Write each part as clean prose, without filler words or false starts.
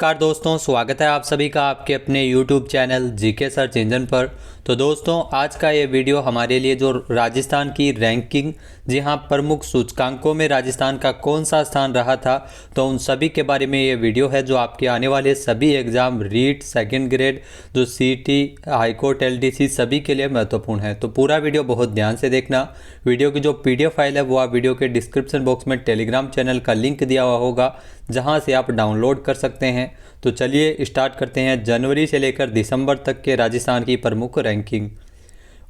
नमस्कार दोस्तों, स्वागत है आप सभी का आपके अपने YouTube channel GK search engine पर। तो दोस्तों, आज का ये वीडियो हमारे लिए जो राजस्थान की रैंकिंग, जी हाँ, प्रमुख सूचकांकों में राजस्थान का कौन सा स्थान रहा था, तो उन सभी के बारे में ये वीडियो है जो आपके आने वाले सभी एग्ज़ाम रीट, सेकंड ग्रेड, जो सीटी, हाईकोर्ट, एलडीसी सभी के लिए महत्वपूर्ण है। तो पूरा वीडियो बहुत ध्यान से देखना। वीडियो की जो PDF फाइल है वो आप वीडियो के डिस्क्रिप्शन बॉक्स में टेलीग्राम चैनल का लिंक दिया हुआ होगा, जहां से आप डाउनलोड कर सकते हैं। तो चलिए स्टार्ट करते हैं जनवरी से लेकर दिसंबर तक के राजस्थान की प्रमुख रैंकिंग।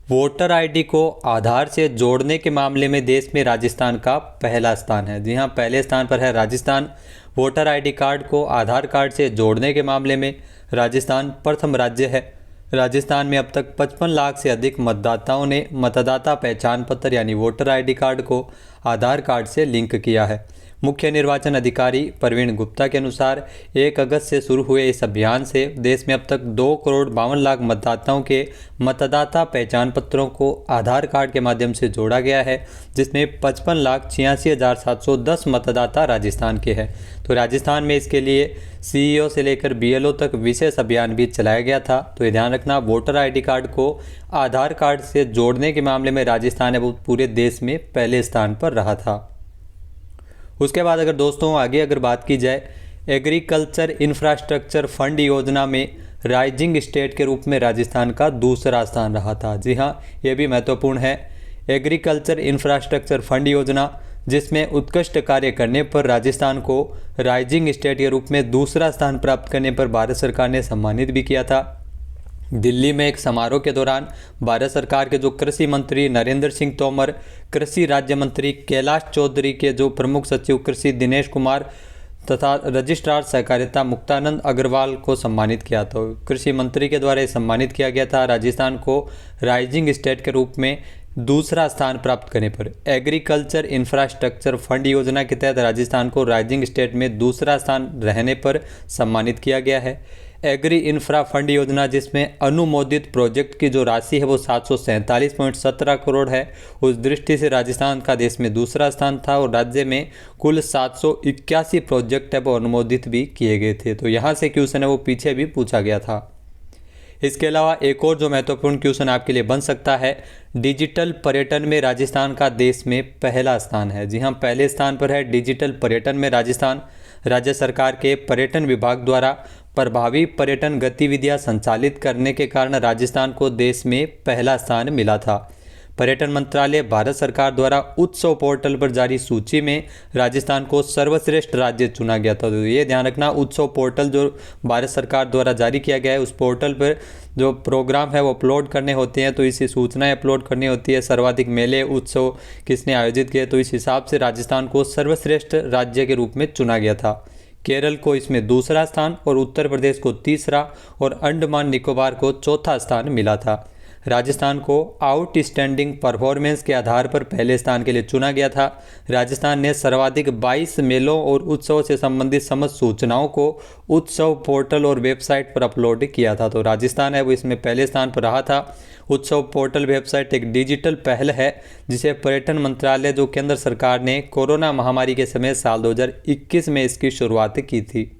वोटर आईडी को आधार से जोड़ने के मामले में देश में राजस्थान का पहला स्थान है। जी हां, पहले स्थान पर है राजस्थान। वोटर आईडी कार्ड को आधार कार्ड से जोड़ने के मामले में राजस्थान प्रथम राज्य है। राजस्थान में अब तक 55 लाख से अधिक मतदाताओं ने मतदाता पहचान पत्र यानी वोटर आईडी कार्ड को आधार कार्ड से लिंक किया है। मुख्य निर्वाचन अधिकारी प्रवीण गुप्ता के अनुसार 1 अगस्त से शुरू हुए इस अभियान से देश में अब तक 2,52,00,000 मतदाताओं के मतदाता पहचान पत्रों को आधार कार्ड के माध्यम से जोड़ा गया है, जिसमें 55,86,710 मतदाता राजस्थान के हैं। तो राजस्थान में इसके लिए CEO से लेकर BLO तक विशेष अभियान भी चलाया गया था। तो ये ध्यान रखना, वोटर आईडी कार्ड को आधार कार्ड से जोड़ने के मामले में राजस्थान है वो पूरे देश में पहले स्थान पर रहा था। उसके बाद अगर दोस्तों आगे अगर बात की जाए, एग्रीकल्चर इंफ्रास्ट्रक्चर फंड योजना में राइजिंग स्टेट के रूप में राजस्थान का दूसरा स्थान रहा था। जी हाँ, ये भी महत्वपूर्ण है। एग्रीकल्चर इंफ्रास्ट्रक्चर फंड योजना, जिसमें उत्कृष्ट कार्य करने पर राजस्थान को राइजिंग स्टेट के रूप में दूसरा स्थान प्राप्त करने पर भारत सरकार ने सम्मानित भी किया था। दिल्ली में एक समारोह के दौरान भारत सरकार के जो कृषि मंत्री नरेंद्र सिंह तोमर, कृषि राज्य मंत्री कैलाश चौधरी के जो प्रमुख सचिव कृषि दिनेश कुमार तथा रजिस्ट्रार सहकारिता मुक्तानंद अग्रवाल को सम्मानित किया। तो कृषि मंत्री के द्वारा सम्मानित किया गया था राजस्थान को राइजिंग स्टेट के रूप में दूसरा स्थान प्राप्त करने पर। एग्रीकल्चर इंफ्रास्ट्रक्चर फंड योजना के तहत राजस्थान को राइजिंग स्टेट में दूसरा स्थान रहने पर सम्मानित किया गया है। एग्री इंफ्रा फंड योजना, जिसमें अनुमोदित प्रोजेक्ट की जो राशि है वो 747.17 करोड़ है, उस दृष्टि से राजस्थान का देश में दूसरा स्थान था और राज्य में कुल 781 प्रोजेक्ट है वो अनुमोदित भी किए गए थे। तो यहाँ से क्वेश्चन है वो पीछे भी पूछा गया था। इसके अलावा एक और जो महत्वपूर्ण क्वेश्चन आपके लिए बन सकता है, डिजिटल पर्यटन में राजस्थान का देश में पहला स्थान है। जी हाँ, पहले स्थान पर है डिजिटल पर्यटन में राजस्थान। राज्य सरकार के पर्यटन विभाग द्वारा प्रभावी पर्यटन गतिविधियां संचालित करने के कारण राजस्थान को देश में पहला स्थान मिला था। पर्यटन मंत्रालय भारत सरकार द्वारा उत्सव पोर्टल पर जारी सूची में राजस्थान को सर्वश्रेष्ठ राज्य चुना गया था। तो ये ध्यान रखना, उत्सव पोर्टल जो भारत सरकार द्वारा जारी किया गया है, उस पोर्टल पर जो प्रोग्राम है वो अपलोड करने होते हैं, तो इसी सूचनाएं अपलोड करनी होती है। सर्वाधिक मेले उत्सव किसने आयोजित किए, तो इस हिसाब से राजस्थान को सर्वश्रेष्ठ राज्य के रूप में चुना गया था। केरल को इसमें दूसरा स्थान और उत्तर प्रदेश को तीसरा और अंडमान निकोबार को चौथा स्थान मिला था। राजस्थान को आउटस्टैंडिंग परफॉर्मेंस के आधार पर पहले स्थान के लिए चुना गया था। राजस्थान ने सर्वाधिक 22 मेलों और उत्सव से संबंधित समस्त सूचनाओं को उत्सव पोर्टल और वेबसाइट पर अपलोड किया था। तो राजस्थान है वो इसमें पहले स्थान पर रहा था। उत्सव पोर्टल वेबसाइट एक डिजिटल पहल है जिसे पर्यटन मंत्रालय जो केंद्र सरकार ने कोरोना महामारी के समय साल 2021 में इसकी शुरुआत की थी।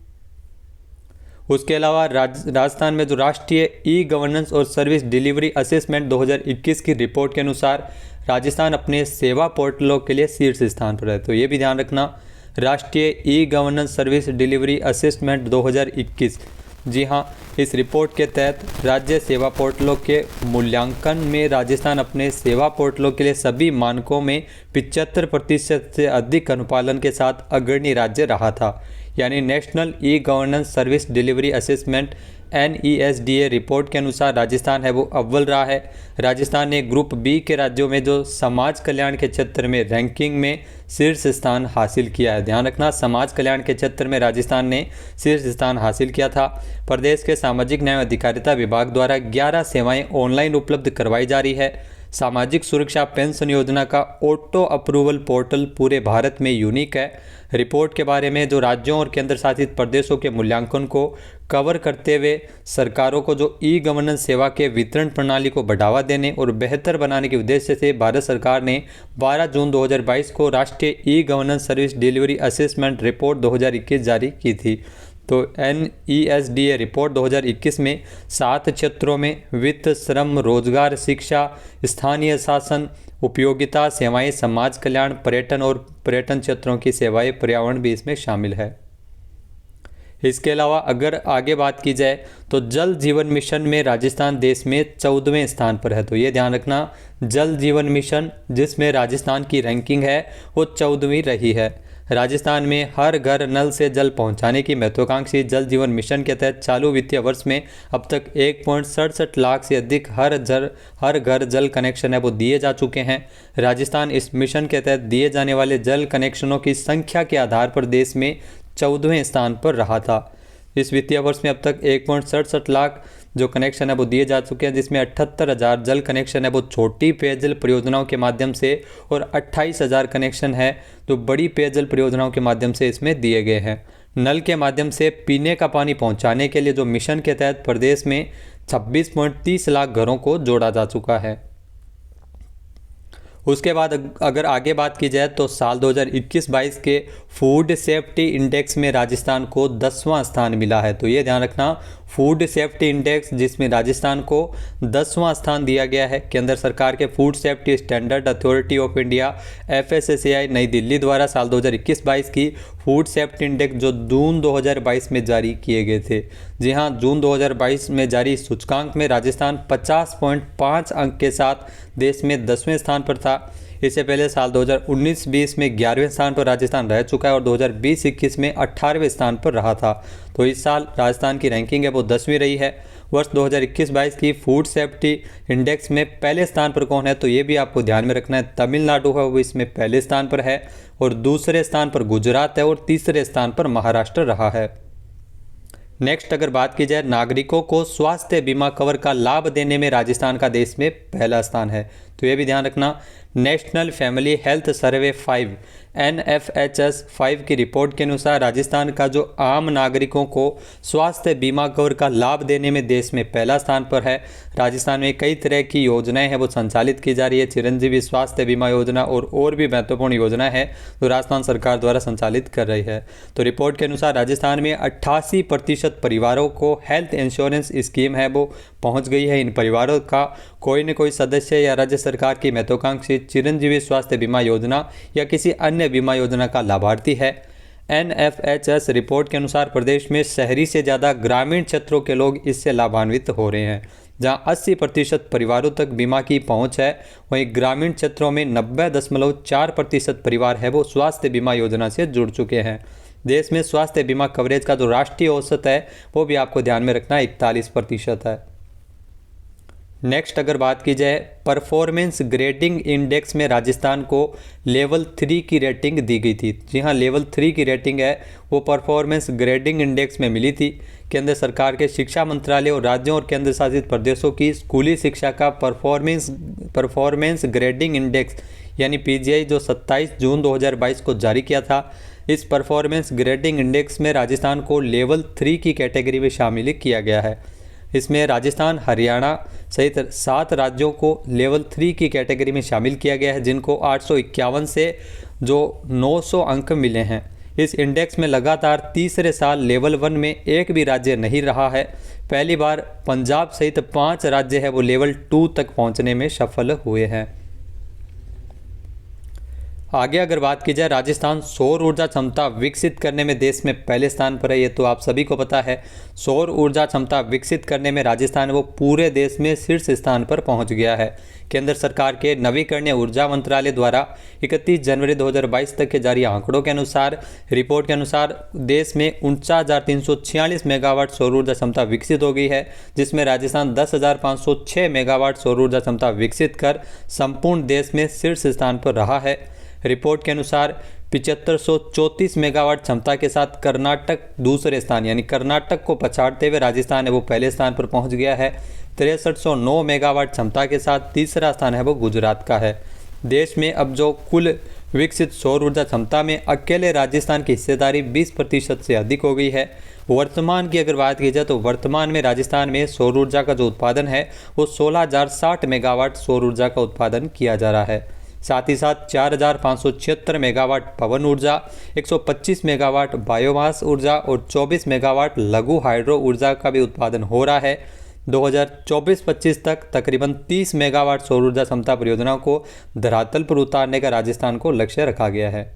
उसके अलावा राजस्थान में जो राष्ट्रीय ई गवर्नेंस और सर्विस डिलीवरी असेसमेंट 2021 की रिपोर्ट के अनुसार राजस्थान अपने सेवा पोर्टलों के लिए शीर्ष स्थान पर है। तो ये भी ध्यान रखना, राष्ट्रीय e governance service delivery assessment 2021, जी हाँ, इस रिपोर्ट के तहत राज्य सेवा पोर्टलों के मूल्यांकन में राजस्थान अपने सेवा पोर्टलों के लिए सभी मानकों में 75% से अधिक अनुपालन के साथ अग्रणी राज्य रहा था। यानी national e governance service delivery assessment NESDA report के अनुसार राजस्थान है वो अव्वल रहा है। राजस्थान ने ग्रुप B के राज्यों में जो समाज कल्याण के क्षेत्र में रैंकिंग में शीर्ष स्थान हासिल किया है। ध्यान रखना, समाज कल्याण के क्षेत्र में राजस्थान ने शीर्ष स्थान हासिल किया था। प्रदेश के सामाजिक न्याय और अधिकारिता विभाग द्वारा 11 सेवाएं ऑनलाइन उपलब्ध करवाई जा रही है। सामाजिक सुरक्षा पेंशन योजना का ऑटो अप्रूवल पोर्टल पूरे भारत में यूनिक है। रिपोर्ट के बारे में जो राज्यों और केंद्र शासित प्रदेशों के मूल्यांकन को कवर करते हुए सरकारों को जो ई गवर्नेंस सेवा के वितरण प्रणाली को बढ़ावा देने और बेहतर बनाने के उद्देश्य से भारत सरकार ने 12 जून 2022 को राष्ट्रीय e governance service delivery assessment report 2021 जारी की थी। तो NESDA रिपोर्ट 2021 में 7 क्षेत्रों में वित्त, श्रम, रोजगार, शिक्षा, स्थानीय शासन, उपयोगिता सेवाएं, समाज कल्याण, पर्यटन और पर्यटन क्षेत्रों की सेवाएं, पर्यावरण भी इसमें शामिल है। इसके अलावा अगर आगे बात की जाए तो जल जीवन मिशन में राजस्थान देश में 14वें स्थान पर है। तो ये ध्यान रखना, जल जीवन मिशन जिसमें राजस्थान की रैंकिंग है वो 14वीं रही है। राजस्थान में हर घर नल से जल पहुंचाने की महत्वाकांक्षी जल जीवन मिशन के तहत चालू वित्तीय वर्ष में अब तक 1.67 लाख से अधिक हर घर जल कनेक्शन है वो दिए जा चुके हैं। राजस्थान इस मिशन के तहत दिए जाने वाले जल कनेक्शनों की संख्या के आधार पर देश में 14वें स्थान पर रहा था। इस वित्तीय वर्ष में अब तक 1.67 लाख जो कनेक्शन है वो दिए जा चुके हैं, जिसमें 78,000 जल कनेक्शन है वो छोटी पेयजल परियोजनाओं के माध्यम से और 28,000 कनेक्शन है जो बड़ी पेयजल परियोजनाओं के माध्यम से इसमें दिए गए हैं। नल के माध्यम से पीने का पानी पहुंचाने के लिए जो मिशन के तहत प्रदेश में 26.30 लाख घरों को जोड़ा जा चुका है। उसके बाद अगर आगे बात की जाए तो साल 2021-22 के फूड सेफ्टी इंडेक्स में राजस्थान को 10वां स्थान मिला है। तो ये ध्यान रखना, फूड सेफ्टी इंडेक्स जिसमें राजस्थान को 10वां स्थान दिया गया है। केंद्र सरकार के food safety standard authority of India FSSAI नई दिल्ली द्वारा साल 2021-22 की फूड सेफ्टी इंडेक्स जो जून 2022 में जारी किए गए थे। जी हाँ, जून 2022 में जारी सूचकांक में राजस्थान 50.5 अंक के साथ देश में 10वें स्थान पर था। इससे पहले साल 2019-20 में 11वें स्थान पर राजस्थान रह चुका है और 2020-21 में 18वें स्थान पर रहा था। तो इस साल राजस्थान की रैंकिंग है वो 10वीं रही है। वर्ष 2021-22 की फूड सेफ्टी इंडेक्स में पहले स्थान पर कौन है, तो ये भी आपको ध्यान में रखना है। तमिलनाडु है वो इसमें पहले स्थान पर है और दूसरे स्थान पर गुजरात है और तीसरे स्थान पर महाराष्ट्र रहा है। नेक्स्ट अगर बात की जाए, नागरिकों को स्वास्थ्य बीमा कवर का लाभ देने में राजस्थान का देश में पहला स्थान है। तो ये भी ध्यान रखना, national family health survey 5 NFHS 5 की रिपोर्ट के अनुसार राजस्थान का जो आम नागरिकों को स्वास्थ्य बीमा कवर का लाभ देने में देश में पहला स्थान पर है। राजस्थान में कई तरह की योजनाएं हैं वो संचालित की जा रही है। चिरंजीवी स्वास्थ्य बीमा योजना और भी महत्वपूर्ण योजना है जो राजस्थान सरकार द्वारा संचालित कर रही है। तो रिपोर्ट के अनुसार राजस्थान में 88% परिवारों को हेल्थ इंश्योरेंस स्कीम है वो पहुंच गई है। इन परिवारों का कोई न कोई सदस्य या राज्य सरकार की महत्वाकांक्षी चिरंजीवी स्वास्थ्य बीमा योजना या किसी अन्य बीमा योजना का लाभार्थी है। NFHS रिपोर्ट के अनुसार प्रदेश में शहरी से ज़्यादा ग्रामीण क्षेत्रों के लोग इससे लाभान्वित हो रहे हैं। जहां 80% परिवारों तक बीमा की पहुंच है, वहीं ग्रामीण क्षेत्रों में 90.4% परिवार है वो स्वास्थ्य बीमा योजना से जुड़ चुके हैं। देश में स्वास्थ्य बीमा कवरेज का जो राष्ट्रीय औसत है वो भी आपको ध्यान में रखना 41% है। नेक्स्ट अगर बात की जाए, परफॉर्मेंस ग्रेडिंग इंडेक्स में राजस्थान को लेवल 3 की रेटिंग दी गई थी। जी हाँ, लेवल 3 की रेटिंग है वो परफॉर्मेंस ग्रेडिंग इंडेक्स में मिली थी। केंद्र सरकार के शिक्षा मंत्रालय और राज्यों और केंद्र शासित प्रदेशों की स्कूली शिक्षा का परफॉर्मेंस ग्रेडिंग इंडेक्स यानी PGI जो 27 जून 2022 को जारी किया था। इस परफॉर्मेंस ग्रेडिंग इंडेक्स में राजस्थान को लेवल 3 की कैटेगरी में शामिल किया गया है। इसमें राजस्थान, हरियाणा सहित 7 राज्यों को लेवल 3 की कैटेगरी में शामिल किया गया है, जिनको 851 से जो 900 अंक मिले हैं। इस इंडेक्स में लगातार तीसरे साल लेवल 1 में एक भी राज्य नहीं रहा है। पहली बार पंजाब सहित 5 राज्य है वो लेवल 2 तक पहुंचने में सफल हुए हैं। आगे अगर बात की जाए, राजस्थान सौर ऊर्जा क्षमता विकसित करने में देश में पहले स्थान पर है। ये तो आप सभी को पता है। सौर ऊर्जा क्षमता विकसित करने में राजस्थान वो पूरे देश में शीर्ष स्थान पर पहुंच गया है। केंद्र सरकार के नवीकरणीय ऊर्जा मंत्रालय द्वारा 31 जनवरी 2022 तक के जारी आंकड़ों के अनुसार, रिपोर्ट के अनुसार देश में 49,346 मेगावाट सौर ऊर्जा क्षमता विकसित हो गई है, जिसमें राजस्थान 10,506 मेगावाट सौर ऊर्जा क्षमता विकसित कर संपूर्ण देश में शीर्ष स्थान पर रहा है। रिपोर्ट के अनुसार 7534 मेगावाट क्षमता के साथ कर्नाटक दूसरे स्थान यानी कर्नाटक को पछाड़ते हुए राजस्थान है वो पहले स्थान पर पहुंच गया है। 6309 मेगावाट क्षमता के साथ तीसरा स्थान है वो गुजरात का है। देश में अब जो कुल विकसित सौर ऊर्जा क्षमता में अकेले राजस्थान की हिस्सेदारी 20% से अधिक हो गई है। वर्तमान की अगर बात की जाए तो वर्तमान में राजस्थान में सौर ऊर्जा का जो उत्पादन है वो 16,060 मेगावाट सौर ऊर्जा का उत्पादन किया जा रहा है। साथ ही साथ 4,576 मेगावाट पवन ऊर्जा, 125 मेगावाट बायोमास ऊर्जा और 24 मेगावाट लघु हाइड्रो ऊर्जा का भी उत्पादन हो रहा है। 2024-25 तक तकरीबन 30 मेगावाट सौर ऊर्जा क्षमता परियोजनाओं को धरातल पर उतारने का राजस्थान को लक्ष्य रखा गया है।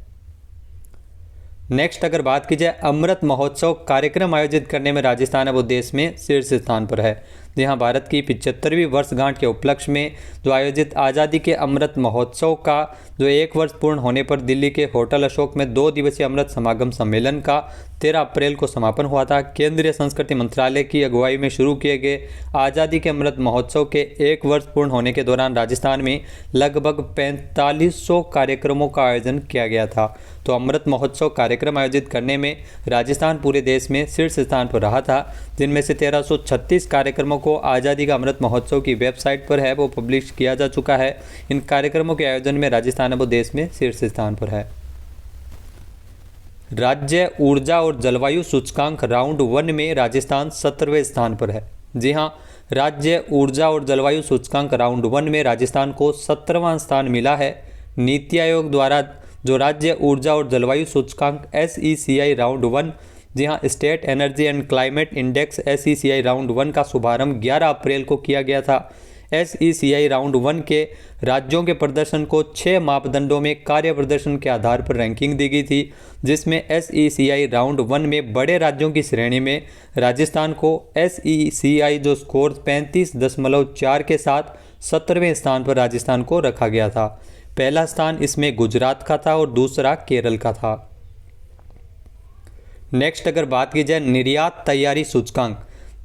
नेक्स्ट अगर बात की जाए, अमृत महोत्सव कार्यक्रम आयोजित करने में राजस्थान है वो देश में शीर्ष स्थान पर है। यहाँ भारत की 75वीं वर्षगांठ के उपलक्ष्य में जो आयोजित आज़ादी के अमृत महोत्सव का जो 1 वर्ष पूर्ण होने पर दिल्ली के होटल अशोक में 2 दिवसीय अमृत समागम सम्मेलन का 13 अप्रैल को समापन हुआ था। केंद्रीय संस्कृति मंत्रालय की अगुवाई में शुरू किए गए आज़ादी के अमृत महोत्सव के 1 वर्ष पूर्ण होने के दौरान राजस्थान में लगभग 4500 कार्यक्रमों का आयोजन किया गया था। तो अमृत महोत्सव कार्यक्रम आयोजित करने में राजस्थान पूरे देश में शीर्ष स्थान पर रहा था, जिनमें से 1336 कार्यक्रमों को आज़ादी का अमृत महोत्सव की वेबसाइट पर है वो पब्लिश किया जा चुका है। इन कार्यक्रमों के आयोजन में राजस्थान है वो देश में शीर्ष स्थान पर है। राज्य ऊर्जा और जलवायु सूचकांक राउंड 1 में राजस्थान 17वें स्थान पर है। जी हाँ, राज्य ऊर्जा और जलवायु सूचकांक राउंड 1 में राजस्थान को 17वां स्थान मिला है। नीति आयोग द्वारा जो राज्य ऊर्जा और जलवायु सूचकांक SECI राउंड 1, जी हाँ, state energy and climate index SECI round 1 का शुभारंभ 11 अप्रैल को किया गया था। SECI राउंड 1 के राज्यों के प्रदर्शन को 6 मापदंडों में कार्य प्रदर्शन के आधार पर रैंकिंग दी गई थी, जिसमें SECI राउंड 1 में बड़े राज्यों की श्रेणी में राजस्थान को SECI जो स्कोर 35.4 के साथ 17वें स्थान पर राजस्थान को रखा गया था। पहला स्थान इसमें गुजरात का था और दूसरा केरल का था। नेक्स्ट अगर बात की जाए निर्यात तैयारी सूचकांक,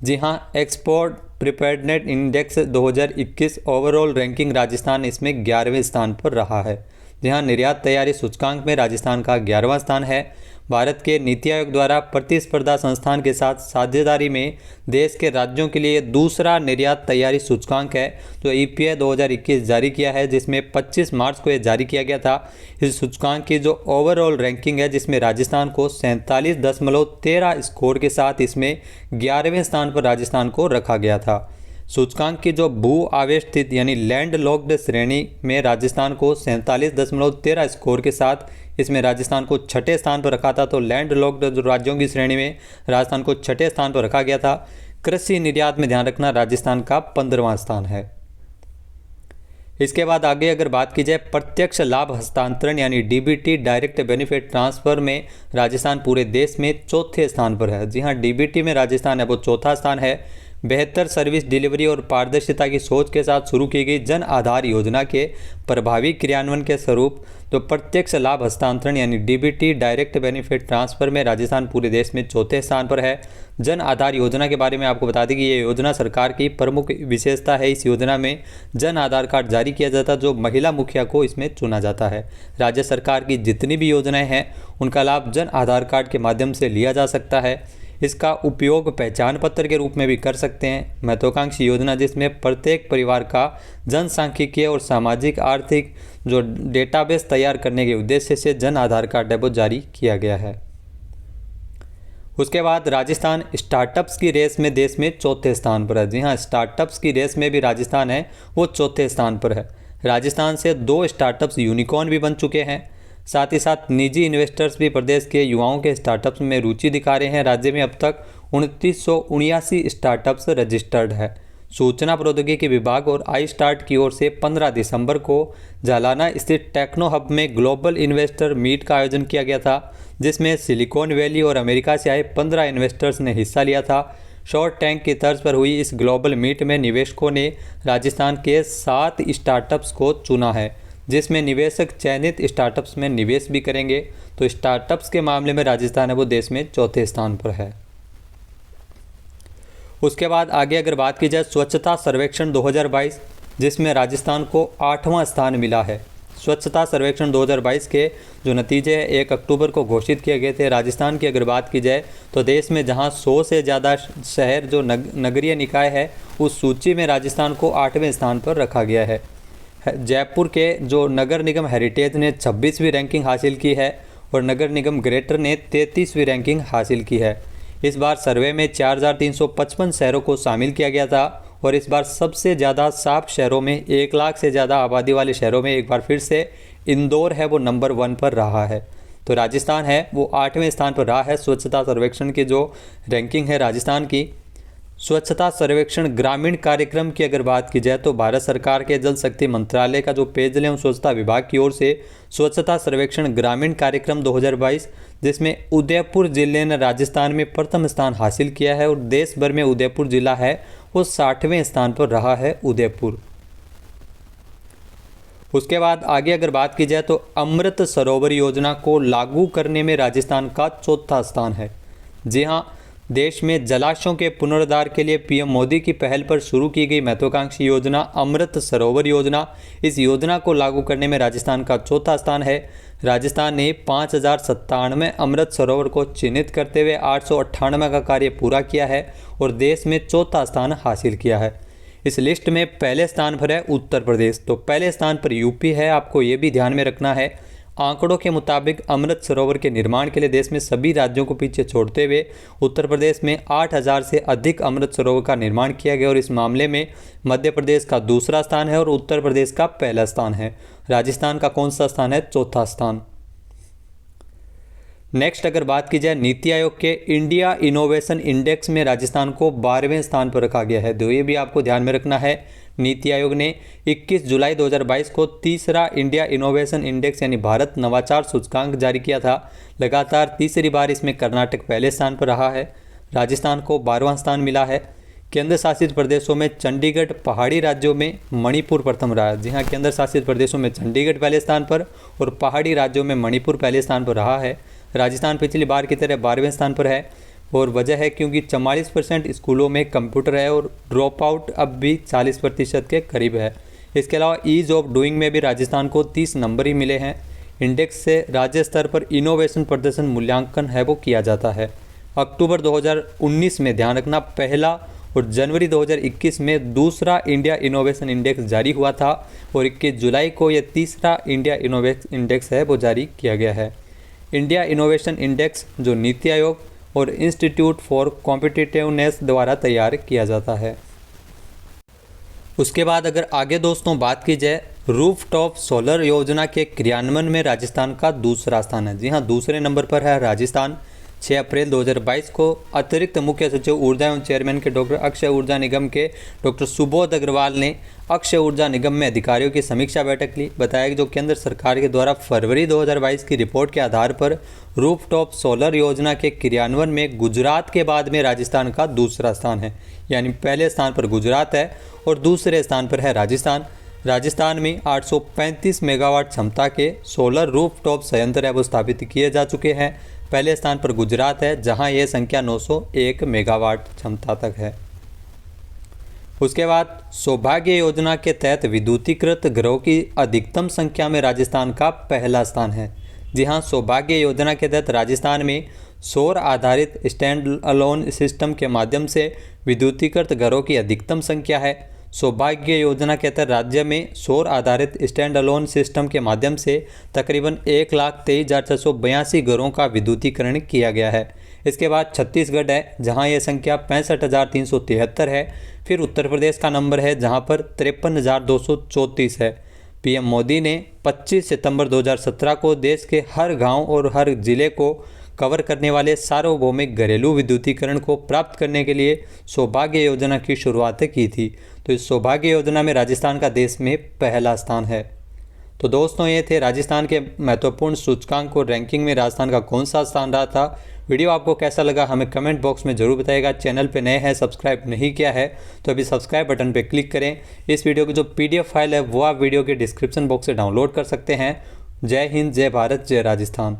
जी हाँ, export preparedness index 2021 overall ranking Rajasthan इसमें 11वें स्थान पर रहा है। जी हाँ, निर्यात तैयारी सूचकांक में राजस्थान का 11वां स्थान है। भारत के नीति आयोग द्वारा प्रतिस्पर्धा संस्थान के साथ साझेदारी में देश के राज्यों के लिए दूसरा निर्यात तैयारी सूचकांक है जो EPI 2021 जारी किया है, जिसमें 25 मार्च को यह जारी किया गया था। इस सूचकांक की जो ओवरऑल रैंकिंग है, जिसमें राजस्थान को 47.13 स्कोर के साथ इसमें 11वें स्थान पर राजस्थान को रखा गया था। सूचकांक की जो भू आवेष्टित यानी लैंड लॉक्ड श्रेणी में राजस्थान को 47.13 स्कोर के साथ इसमें राजस्थान को 6ठे स्थान पर रखा था। तो लैंड लॉक्ड जो राज्यों की श्रेणी में राजस्थान को 6ठे स्थान पर रखा गया था। कृषि निर्यात में ध्यान रखना राजस्थान का 15वां स्थान है। इसके बाद आगे अगर बात की जाए प्रत्यक्ष लाभ हस्तांतरण यानी DBT डायरेक्ट बेनिफिट ट्रांसफर में राजस्थान पूरे देश में 4थे स्थान पर है। जी हाँ, DBT में राजस्थान है वो 4था स्थान है। बेहतर सर्विस डिलीवरी और पारदर्शिता की सोच के साथ शुरू की गई जन आधार योजना के प्रभावी क्रियान्वयन के स्वरूप तो प्रत्यक्ष लाभ हस्तांतरण यानी DBT डायरेक्ट बेनिफिट ट्रांसफर में राजस्थान पूरे देश में 4थे स्थान पर है। जन आधार योजना के बारे में आपको बता दें कि ये योजना सरकार की प्रमुख विशेषता है। इस योजना में जन आधार कार्ड जारी किया जाता है, जो महिला मुखिया को इसमें चुना जाता है। राज्य सरकार की जितनी भी योजनाएं हैं उनका लाभ जन आधार कार्ड के माध्यम से लिया जा सकता है। इसका उपयोग पहचान पत्र के रूप में भी कर सकते हैं। महत्वाकांक्षी योजना जिसमें प्रत्येक परिवार का जनसांख्यिकीय और सामाजिक आर्थिक जो डेटाबेस तैयार करने के उद्देश्य से जन आधार कार्ड है वो जारी किया गया है। उसके बाद राजस्थान स्टार्टअप्स की रेस में देश में 4थे स्थान पर है। जी हाँ, स्टार्टअप्स की रेस में भी राजस्थान है वो 4थे स्थान पर है। राजस्थान से 2 स्टार्टअप्स यूनिकॉर्न भी बन चुके हैं। साथ ही साथ निजी इन्वेस्टर्स भी प्रदेश के युवाओं के स्टार्टअप्स में रुचि दिखा रहे हैं। राज्य में अब तक 2979 स्टार्टअप्स रजिस्टर्ड है। सूचना प्रौद्योगिकी विभाग और iStart की ओर से 15 दिसंबर को जालाना स्थित टेक्नो हब में ग्लोबल इन्वेस्टर मीट का आयोजन किया गया था, जिसमें सिलिकॉन वैली और अमेरिका से आए 15 इन्वेस्टर्स ने हिस्सा लिया था। शॉर्ट टैंक की तर्ज पर हुई इस ग्लोबल मीट में निवेशकों ने राजस्थान के 7 स्टार्टअप्स को चुना है, जिसमें निवेशक चयनित स्टार्टअप्स में निवेश भी करेंगे। तो स्टार्टअप्स के मामले में राजस्थान है वो देश में 4थे स्थान पर है। उसके बाद आगे अगर बात की जाए स्वच्छता सर्वेक्षण 2022, जिसमें राजस्थान को 8वां स्थान मिला है। स्वच्छता सर्वेक्षण 2022 के जो नतीजे 1 अक्टूबर को घोषित किए गए थे। राजस्थान की अगर बात की जाए तो देश में जहां 100 से ज़्यादा शहर जो नगरीय निकाय है उस सूची में राजस्थान को 8वें स्थान पर रखा गया है। जयपुर के जो नगर निगम हेरिटेज ने 26वीं रैंकिंग हासिल की है और नगर निगम ग्रेटर ने 33वीं रैंकिंग हासिल की है। इस बार सर्वे में 4355 शहरों को शामिल किया गया था और इस बार सबसे ज़्यादा साफ शहरों में 1 लाख से ज़्यादा आबादी वाले शहरों में एक बार फिर से इंदौर है वो नंबर 1 पर रहा है। तो राजस्थान है वो 8वें स्थान पर रहा है स्वच्छता सर्वेक्षण की जो रैंकिंग है राजस्थान की। स्वच्छता सर्वेक्षण ग्रामीण कार्यक्रम की अगर बात की जाए तो भारत सरकार के जल शक्ति मंत्रालय का जो पेयजल एवं स्वच्छता विभाग की ओर से स्वच्छता सर्वेक्षण ग्रामीण कार्यक्रम 2022, जिसमें उदयपुर जिले ने राजस्थान में प्रथम स्थान हासिल किया है और देश भर में उदयपुर जिला है वो 60वें स्थान पर रहा है उदयपुर। उसके बाद आगे अगर बात की जाए तो अमृत सरोवर योजना को लागू करने में राजस्थान का 4था स्थान है। जी हाँ, देश में जलाशयों के पुनरुद्धार के लिए पीएम मोदी की पहल पर शुरू की गई महत्वाकांक्षी योजना अमृत सरोवर योजना, इस योजना को लागू करने में राजस्थान का 4था स्थान है। राजस्थान ने 5097 अमृत सरोवर को चिन्हित करते हुए 898 का कार्य पूरा किया है और देश में 4था स्थान हासिल किया है। इस लिस्ट में पहले स्थान पर है उत्तर प्रदेश, तो पहले स्थान पर यूपी है, आपको ये भी ध्यान में रखना है। आंकड़ों के मुताबिक अमृत सरोवर के निर्माण के लिए देश में सभी राज्यों को पीछे छोड़ते हुए उत्तर प्रदेश में 8000 से अधिक अमृत सरोवर का निर्माण किया गया और इस मामले में मध्य प्रदेश का दूसरा स्थान है और उत्तर प्रदेश का पहला स्थान है। राजस्थान का कौन सा स्थान है? 4था स्थान। नेक्स्ट अगर बात की जाए नीति आयोग के इंडिया इनोवेशन इंडेक्स में राजस्थान को 12वें स्थान पर रखा गया है। तो ये भी आपको ध्यान में रखना है। नीति आयोग ने 21 जुलाई 2022 को तीसरा इंडिया इनोवेशन इंडेक्स यानी भारत नवाचार सूचकांक जारी किया था। लगातार तीसरी बार इसमें कर्नाटक पहले स्थान पर रहा है। राजस्थान को 12वां स्थान मिला है। केंद्र शासित प्रदेशों में चंडीगढ़, पहाड़ी राज्यों में मणिपुर प्रथम रहा है। जी हाँ, केंद्र शासित प्रदेशों में चंडीगढ़ पहले स्थान पर और पहाड़ी राज्यों में मणिपुर पहले स्थान पर रहा है। राजस्थान पिछली बार की तरह 12वें स्थान पर है और वजह है क्योंकि 44% स्कूलों में कंप्यूटर है और ड्रॉप आउट अब भी 40% के करीब है। इसके अलावा ईज ऑफ डूइंग में भी राजस्थान को 30 नंबर ही मिले हैं। इंडेक्स से राज्य स्तर पर इनोवेशन प्रदर्शन मूल्यांकन है वो किया जाता है। अक्टूबर 2019 में ध्यान रखना पहला और जनवरी 2021 में दूसरा इंडिया इनोवेशन इंडेक्स जारी हुआ था और 21 जुलाई को यह तीसरा इंडिया इनोवेशन इंडेक्स है वो जारी किया गया है। इंडिया इनोवेशन इंडेक्स जो नीति आयोग और इंस्टीट्यूट फॉर कॉम्पिटिटिवनेस द्वारा तैयार किया जाता है। उसके बाद अगर आगे दोस्तों बात की जाए रूफटॉप सोलर योजना के क्रियान्वयन में राजस्थान का दूसरा स्थान है। जी हाँ, दूसरे नंबर पर है राजस्थान। 6 अप्रैल 2022 को अतिरिक्त मुख्य सचिव ऊर्जा एवं चेयरमैन के डॉक्टर अक्षय ऊर्जा निगम के डॉक्टर सुबोध अग्रवाल ने अक्षय ऊर्जा निगम में अधिकारियों की समीक्षा बैठक ली। बताया कि जो केंद्र सरकार के द्वारा फरवरी 2022 की रिपोर्ट के आधार पर रूफटॉप सोलर योजना के क्रियान्वयन में गुजरात के बाद में राजस्थान का दूसरा स्थान है। यानी पहले स्थान पर गुजरात है और दूसरे स्थान पर है राजस्थान। राजस्थान में 835 मेगावाट क्षमता के सोलर रूफटॉप संयंत्र है वो स्थापित किए जा चुके हैं। पहले स्थान पर गुजरात है जहां यह संख्या 901 मेगावाट क्षमता तक है। उसके बाद सौभाग्य योजना के तहत विद्युतीकृत घरों की अधिकतम संख्या में राजस्थान का पहला स्थान है। जी हां, सौभाग्य योजना के तहत राजस्थान में सौर आधारित स्टैंड अलोन सिस्टम के माध्यम से विद्युतीकृत घरों की अधिकतम संख्या है। सौभाग्य योजना के तहत राज्य में सौर आधारित स्टैंड अलोन सिस्टम के माध्यम से तकरीबन 1,23,682 घरों का विद्युतीकरण किया गया है। इसके बाद छत्तीसगढ़ है जहां यह संख्या 65,373 है। फिर उत्तर प्रदेश का नंबर है जहां पर 53,234 है। पीएम मोदी ने 25 सितंबर 2017 को देश के हर गांव और हर जिले को कवर करने वाले सार्वभौमिक घरेलू विद्युतीकरण को प्राप्त करने के लिए सौभाग्य योजना की शुरुआत की थी। तो इस सौभाग्य योजना में राजस्थान का देश में पहला स्थान है। तो दोस्तों ये थे राजस्थान के महत्वपूर्ण सूचकांक और रैंकिंग में राजस्थान का कौन सा स्थान रहा था। वीडियो आपको कैसा लगा हमें कमेंट बॉक्स में जरूर बताइएगा। चैनल पे नए हैं, सब्सक्राइब नहीं किया है तो अभी सब्सक्राइब बटन पे क्लिक करें। इस वीडियो की जो PDF फाइल है वो आप वीडियो के डिस्क्रिप्शन बॉक्स से डाउनलोड कर सकते हैं। जय हिंद, जय भारत, जय राजस्थान।